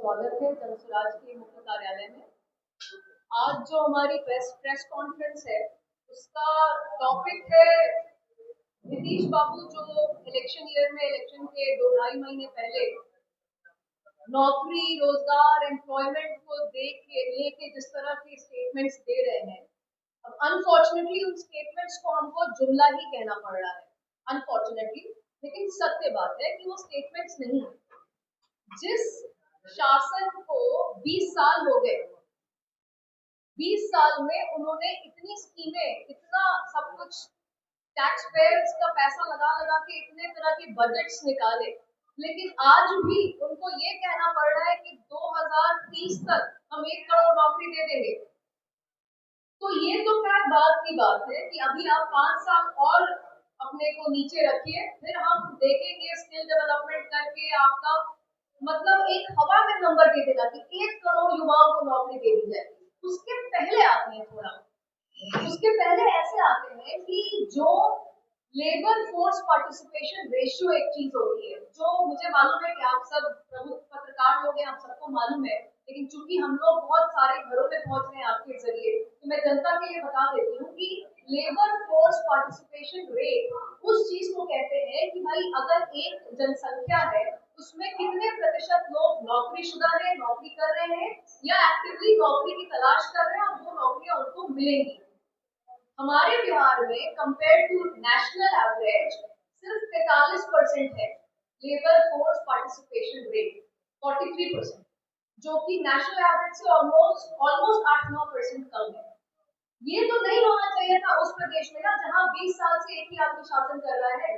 स्वागत है जनसुराज के मुख्य कार्यालय में। आज जो हमारी प्रेस कॉन्फ्रेंस है उसका टॉपिक है नीतीश बाबू जो इलेक्शन के 2-2.5 महीने पहले नौकरी रोजगार एम्प्लॉयमेंट को लेके जिस तरह के स्टेटमेंट्स दे रहे हैं, अब अनफॉर्चुनेटली उन स्टेटमेंट्स को हमको जुमला ही कहना पड़ रहा है अनफॉर्चुनेटली, लेकिन सत्य बात है कि वो स्टेटमेंट्स नहीं है। जिस शासन को 20 साल हो गए, 20 साल में उन्होंने इतनी स्कीमें, इतना सब कुछ टैक्स पेयर्स का पैसा लगा लगा के इतने तरह के बजट्स निकाले, लेकिन आज भी उनको ये कहना पड़ रहा है कि 2030 तक हम 1 करोड़ नौकरी दे देंगे। तो ये तो खैर बात की बात है कि अभी आप 5 साल और अपने को नीचे रखिए, फिर हम देखेंगे स्किल डेवलपमेंट करके आपका मतलब एक हवा में नंबर दे देगा कि 1 करोड़ युवाओं को नौकरी दे दी जाएगी। उसके पहले आते हैं उसके पहले ऐसे आते हैं कि जो लेबर फोर्स पार्टिसिपेशन रेशियो एक चीज होती है, जो मुझे मालूम है कि आप सब प्रमुख पत्रकार लोग हैं, आप सबको मालूम है, लेकिन चूंकि हम लोग बहुत सारे घरों में पहुंच रहे हैं आपके जरिए, तो मैं जनता के लिए बता देती हूँ कि लेबर फोर्स पार्टिसिपेशन रेट उस चीज को कहते हैं कि भाई अगर एक जनसंख्या है उसमें कितने प्रतिशत लोग नौकरीशुदा है, नौकरी कर रहे हैं या एक्टिवली नौकरी की तलाश कर रहे हैं और वो नौकरियां उनको मिलेंगी। हमारे बिहार में कंपेयर टू नेशनल एवरेज सिर्फ 43% है लेबर फोर्स पार्टिसिपेशन रेट, 43%, जो कि नेशनल एवरेज से ऑलमोस्ट 8-9% कम है। ये तो नहीं होना चाहिए था उस प्रदेश में ना जहां 20 साल से एक ही आदमी शासन कर रहा है।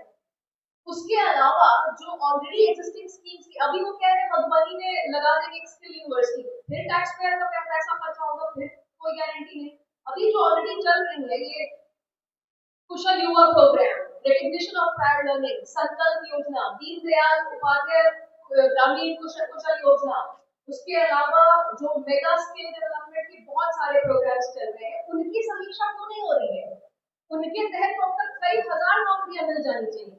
उसके अलावा जो ऑलरेडी एग्जिस्टिंग स्कीम्स थी, अभी वो कह रहे हैं मधुबनी में लगा देंगे स्किल यूनिवर्सिटी, फिर टैक्स पेयर का पैसा खर्चा होगा, फिर कोई गारंटी नहीं। अभी जो ऑलरेडी चल रही है ये Kushal Yuva program, recognition of prior learning, Sankalp योजना, दीनदयाल उपाध्याय ग्रामीण कुशल योजना, उसके अलावा जो मेगा स्किल डेवलपमेंट के बहुत सारे प्रोग्राम्स चल रहे हैं, उनकी समीक्षा क्यों नहीं हो रही है? उनके तहत तो अब तक कई हजार नौकरियां मिल जानी चाहिए,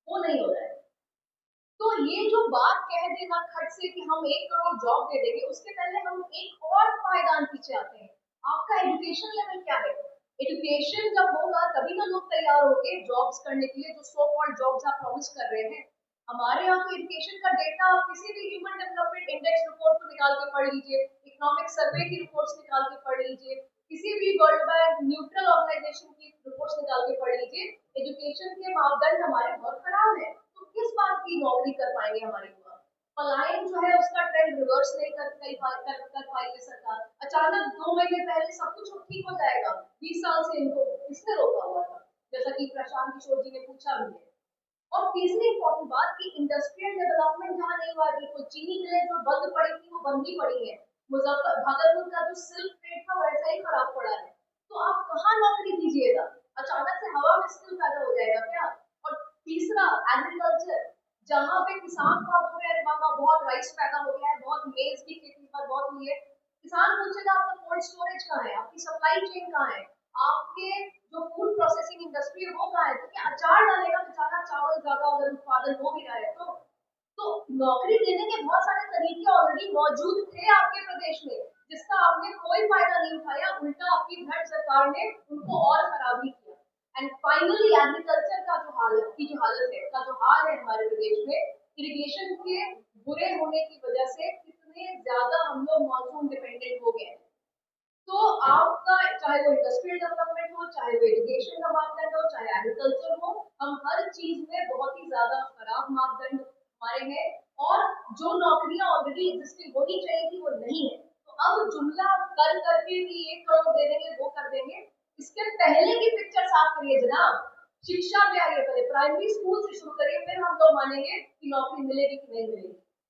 वो नहीं हो रहा है। तो ये जो बात कह देना खट से कि हम 1 करोड़ जॉब दे देंगे, उसके पहले हम एक और पायदान पीछे आते हैं। आपका एजुकेशन लेवल क्या है? एजुकेशन जब होगा तभी ना लोग तैयार होंगे जॉब्स करने के लिए, जो सो कॉल्ड जॉब्स आप प्रॉमिस कर रहे हैं। हमारे यहाँ तो एजुकेशन का डेटा आप किसी भी ह्यूमन डेवलपमेंट इंडेक्स रिपोर्ट को निकाल के पढ़ लीजिए, इकोनॉमिक सर्वे की रिपोर्ट्स निकाल के पढ़ लीजिए, किसी भी वर्ल्ड बैंक न्यूट्रल ऑर्गेनाइजेशन की रिपोर्ट्स निकाल के पढ़ लीजिए, एजुकेशन के मापदंड हमारे बहुत खराब है। तो किस बात की नौकरी कर पाएंगे हमारे युवा? पलायन जो है उसका ट्रेंड रिवर्स नहीं कर पाएगी सरकार। अचानक 2 महीने पहले सब कुछ ठीक हो जाएगा? 20 साल से इनको किसने रोका हुआ था? जैसा कि प्रशांत किशोर जी ने पूछा भी है। और तीसरी इंपॉर्टेंट बात कि इंडस्ट्रियल डेवलपमेंट जहाँ नहीं हुआ, बिल्कुल चीनी मिलें जो बंद पड़ी थी वो बंद ही पड़ी है। भागलपुर का जो सिल्क ट्रेड था वैसा ही खराब पड़ा है। तो आप कहाँ नौकरी दीजिएगा? अचानक से हवा में स्किल पैदा हो जाएगा क्या? और तीसरा एग्रीकल्चर, जहाँ पे किसान को आप बोल रहे हैं बाबा बहुत राइस पैदा हो गया है, बहुत मेज की खेती पर बहुत हुई है, किसान पूछेगा आपका कोल्ड स्टोरेज कहाँ है, आपकी सप्लाई चेन कहाँ है, आपके जो फूड प्रोसेसिंग इंडस्ट्री है वो कहाँ है? तो क्या अचार डालेगा बेचारा, चावल ज्यादा अगर उत्पादन हो भी रहा है तो नौकरी देने के बहुत सारे तरीके ऑलरेडी मौजूद थे आपके प्रदेश में, जिसका आपने कोई फायदा नहीं उठाया, उल्टा आपकी भ्रष्ट सरकार ने उनको और खराब ही किया। एंड फाइनली एग्रीकल्चर का जो हाल है हमारे प्रदेश में, इरिगेशन के बुरे होने की वजह से कितने ज्यादा हम लोग मॉनसून डिपेंडेंट हो गए। तो आपका चाहे वो इंडस्ट्रियल डेवलपमेंट हो, चाहे वो एजुकेशन का मापदंड हो, चाहे एग्रीकल्चर हो, हम हर चीज में बहुत ही ज्यादा खराब मापदंड हमारे हैं और जो नौकरियां ऑलरेडी एग्जिस्टिंग होनी चाहिए थी वो नहीं है। तो अब जुमला कर करके भी 1 करोड़ दे देंगे, वो कर देंगे, इसके पहले की पिक्चर साफ करिए जनाब। शिक्षा में आइए, पहले प्राइमरी स्कूल से शुरू करिए, फिर हम लोग मानेंगे कि नौकरी मिलेगी कि नहीं मिलेगी।